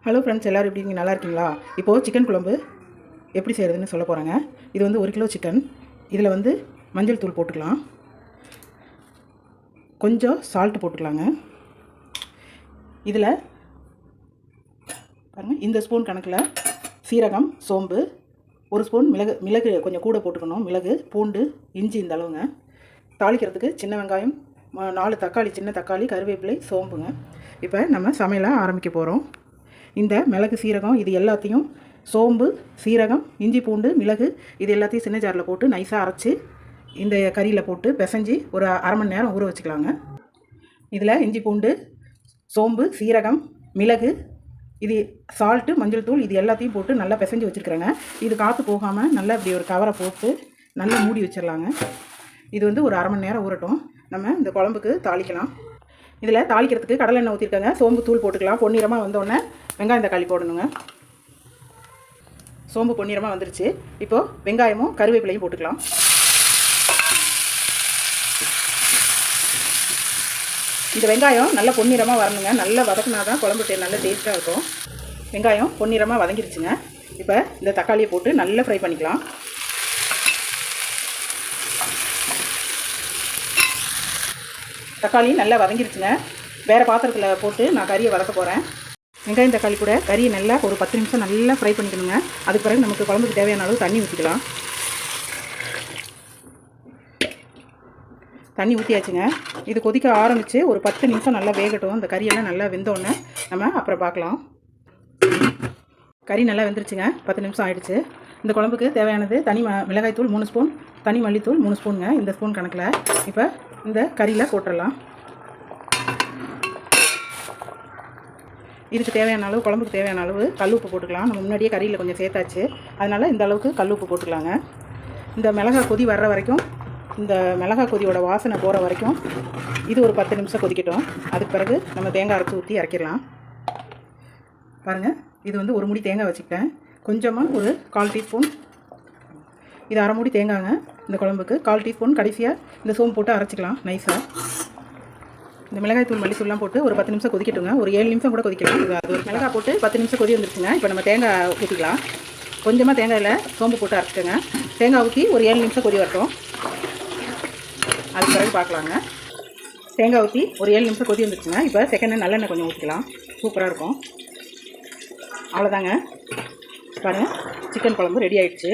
Hello friends, எல்லோரும் எப்படி இருக்கீங்க? நல்லா இருக்கீங்களா? இப்போது சிக்கன் குழம்பு எப்படி செய்கிறதுன்னு சொல்ல போகிறேங்க. இது வந்து 1 கிலோ சிக்கன். இதில் வந்து மஞ்சள் தூள் போட்டுக்கலாம், கொஞ்சம் சால்ட்டு போட்டுக்கலாங்க. இதில் பாருங்கள், இந்த ஸ்பூன் கணக்கில் சீரகம், சோம்பு, 1 ஸ்பூன் மிளகு கொஞ்சம் கூட போட்டுக்கணும். மிளகு, பூண்டு, இஞ்சி இந்த அளவுங்க. தாளிக்கிறதுக்கு சின்ன வெங்காயம், 4 தக்காளி, சின்ன தக்காளி, கருவேப்பிலை, சோம்புங்க. இப்போ நம்ம சமையலை ஆரம்பிக்க போகிறோம். இந்த மிளகு, சீரகம் இது எல்லாத்தையும், சோம்பு, சீரகம், இஞ்சி, பூண்டு, மிளகு இது எல்லாத்தையும் சின்ன ஜாரில் போட்டு நைஸாக அரைச்சி இந்த கறியில் போட்டு பிசைஞ்சி ஒரு அரை மணி நேரம் ஊற வச்சுக்கலாங்க. இதில் இஞ்சி, பூண்டு, சோம்பு, சீரகம், மிளகு, இது சால்ட்டு, மஞ்சள் தூள் இது எல்லாத்தையும் போட்டு நல்லா பிசைஞ்சு வச்சுருக்குறேங்க. இது காற்று போகாமல் நல்லா இப்படி ஒரு கவரை போட்டு நல்லா மூடி வச்சிடலாங்க. இது வந்து ஒரு அரை மணி நேரம் ஊறட்டும். நம்ம இந்த குழம்புக்கு தாளிக்கலாம். இதில் தாளிக்கிறதுக்கு கடலை எண்ணெய் ஊற்றிருக்காங்க. சோம்பு தூள் போட்டுக்கலாம். பொன்னிறமாக வந்தோடனே வெங்காயம் தக்காளி போடணுங்க. சோம்பு பொன்னிறமாக வந்துருச்சு. இப்போது வெங்காயமும் கருவேப்பிலையும் போட்டுக்கலாம். இந்த வெங்காயம் நல்லா பொன்னிறமாக வரணுங்க. நல்லா வதக்கினா தான் குழம்பு நல்ல டேஸ்ட்டாக இருக்கும். வெங்காயம் பொன்னிறமாக வதங்கிருச்சுங்க. இப்போ இந்த தக்காளியை போட்டு நல்லா ஃப்ரை பண்ணிக்கலாம். தக்காளி நல்லா வதங்கிருச்சுங்க. வேறு பாத்திரத்தில் போட்டு நான் கறியை வதக்க போகிறேன். வெங்காயம் தக்காளி கூட கறியை நல்லா ஒரு 10 நிமிஷம் நல்லா ஃப்ரை பண்ணிக்கணுங்க. அதுக்கு பிறகு நமக்கு குழம்புக்கு தேவையான அளவு தண்ணி ஊற்றிக்கலாம். தண்ணி ஊற்றியாச்சுங்க. இது கொதிக்க ஆரம்பித்து ஒரு 10 நிமிஷம் நல்லா வேகட்டும். அந்த கறியெல்லாம் நல்லா வெந்தோடனே நம்ம அப்புறம் பார்க்கலாம். கறி நல்லா வெந்துருச்சுங்க. 10 நிமிஷம் ஆகிடுச்சு. இந்த குழம்புக்கு தேவையானது தனி மிளகாய்த்தூள் 3 ஸ்பூன், தனி மல்லித்தூள் 3 ஸ்பூனுங்க. இந்த ஸ்பூன் கணக்கில் இப்போ இந்த கறியில் போட்டுடலாம். இதுக்கு தேவையான அளவு, குழம்புக்கு தேவையான அளவு கல் உப்பு போட்டுக்கலாம். நம்ம முன்னாடியே கறியில் கொஞ்சம் சேர்த்தாச்சு, அதனால் இந்த அளவுக்கு கல் உப்பு போட்டுக்கலாங்க. இந்த மிளகாய் கொதி வர்ற வரைக்கும், இந்த மிளகாய் கொதியோட வாசனை போகிற வரைக்கும் இது ஒரு 10 நிமிஷம் கொதிக்கட்டும். அதுக்கு பிறகு நம்ம தேங்காய் அரைச்சி ஊற்றி இறக்கிடலாம். பாருங்கள், இது வந்து ஒரு முடி தேங்காய் வச்சுக்கிட்டேன். கொஞ்சமாக ஒரு 1/4 டீஸ்பூன், இது அரை மூடி தேங்காய்ங்க. இந்த குழம்புக்கு 1/4 டீஸ்பூன் கடைசியாக இந்த சோம்பு போட்டு அரைச்சிக்கலாம் நைஸாக. இந்த மிளகாய் தூள் மல்லித்தூள்லாம் போட்டு ஒரு 10 நிமிஷம் கொதிக்கட்டுங்க. ஒரு 7 நிமிஷம் கூட கொதிக்கலாம். அது ஒரு மிளகாய் போட்டு 10 நிமிஷம் கொதி வந்துருச்சுங்க. இப்போ நம்ம தேங்காய் ஊற்றிக்கலாம். கொஞ்சமாக தேங்காயில் சோம்பு போட்டு அரைச்சிக்கோங்க. தேங்காய் ஊற்றி ஒரு 7 நிமிஷம் கொதி வரட்டும். அதுக்கு பிறகு பார்க்கலாங்க. தேங்காய் ஊற்றி ஒரு 7 நிமிஷம் கொதி வந்துருச்சுங்க. இப்போ செகண்ட் நல்லெண்ணெய் கொஞ்சம் ஊற்றிக்கலாம். சூப்பராக இருக்கும். அவ்வளோதாங்க. பாருங்கள், சிக்கன் குழம்பு ரெடி ஆகிடுச்சு.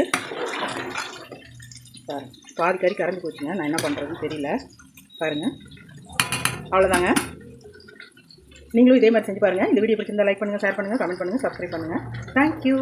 பாதி கறி கரைஞ்சி போச்சுங்க. நான் என்ன பண்ணுறதுன்னு தெரியல. பாருங்கள், அவ்வளோதாங்க. நீங்களும் இதே மாதிரி செஞ்சு பாருங்கள். இந்த வீடியோ பிடிச்சிருந்தா லைக் பண்ணுங்கள், ஷேர் பண்ணுங்கள், கமெண்ட் பண்ணுங்கள், சப்ஸ்கிரைப் பண்ணுங்கள். தேங்க்யூ.